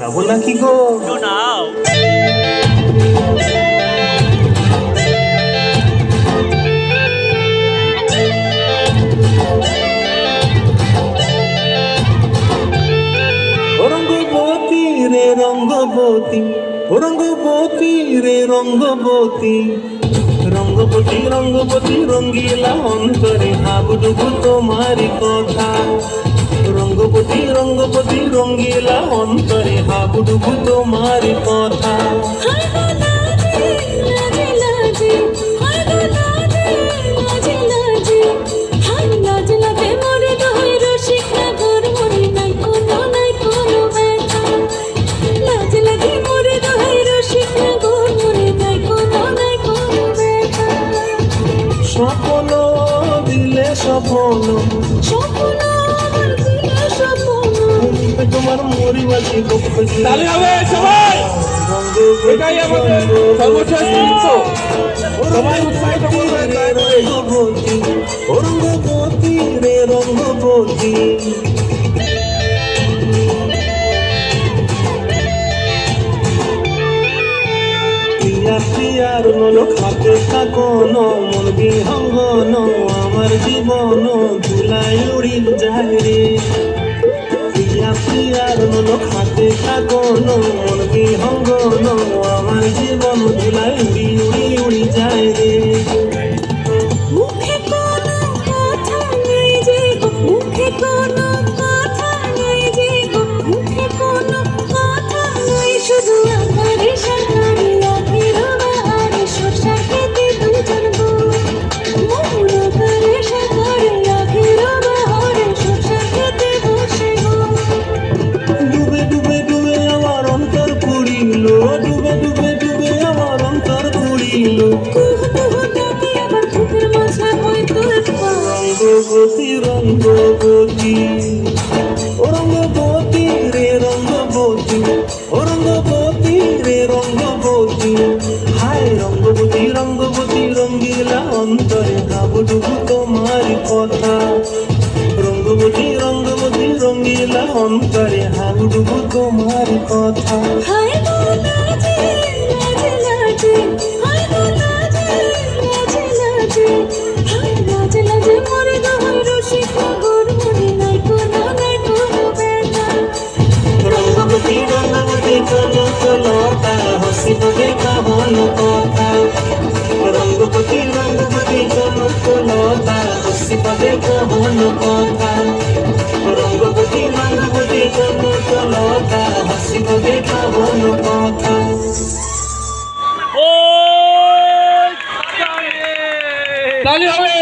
শোনাবো নাকি গো? শোনাও। রঙ্গবতী রে রঙ্গবতী, রঙ্গবতী রে রঙ্গবতী, রঙ্গবতী রঙ্গবতী রঙ্গিলা অন্তরে হাবুডুবু তোমারি কথা। রঙ্গবতী রঙ্গবতী রঙ্গিলা অন্তরে হাবুডুবু তোমারি কথা। স্বপ্ন দিলে স্বপ্ন, তোমার মরিবাসী তাহলে হবে সবাই, এটাই আমাদের সর্বশেষ নৃত্য। সবাই উৎসাহিত করবেন। রঙ্গবতী, রঙ্গবতী রে রঙ্গবতী, প্রিয়ার নলো খাতে থাকন মন বিহঙ্গন, আমার জীবন ধুলাই উড়িল যায় রে। প্রিয়ার নলো খাতে থাকন মন বিহঙ্গন, আমার জীবন ধুলাই উড়ি উড়ি উড়ি যায় রে। মুখে কোনো কথা নাই যে গো, মুখে কোনো কথা নাই যে গো, মুখে কোনো কথা নাই, শুধু আকারে সাকারে আখের বাহারে শসা খেতে দুজন গো। মন আকারে সাকারে আখের বাহারে শসা খেতে বসে গো। ডুবে ডুবে ডুবে আমার অন্তর পুড়িল, ডুবে ডুবে ডুবে আমার অন্তর পুড়িল। কুহু কুহু ডাকে আমার বুকের মাঝে হয় তোর পা। রঙ্গবতী রঙ্গবতী, রঙ্গবতী রে রঙ্গবতী, রঙ্গবতী রে রঙ্গবতী, হায় রঙ্গবতী রঙ্গবতী রঙ্গিলা অন্তরে হাবুডুবু তোমার কথা। রঙ্গবতী রঙ্গবতী রঙ্গিলা অন্তরে হাবুডুবু তোমার কথা। হায় গো লাজে লাজে লাজে, হায় গো লাজে লাজে লাজে, হায় লাজে লাজে মরে দোহাই রসিক গোর মনে নাই কোনো ব্যথা। রঙ্গবতী রঙ্গবতী চলো চলো তারা হসিব দেখা হলো কথা। রঙ্গবতী রঙ্গবতী চলো চলো তারা হসিব দেখা হলো কথা। রঙ্গবতী রঙ্গবতী চলো চলো তারা হসিব দেখা হলো কথা। তাহলে হবে।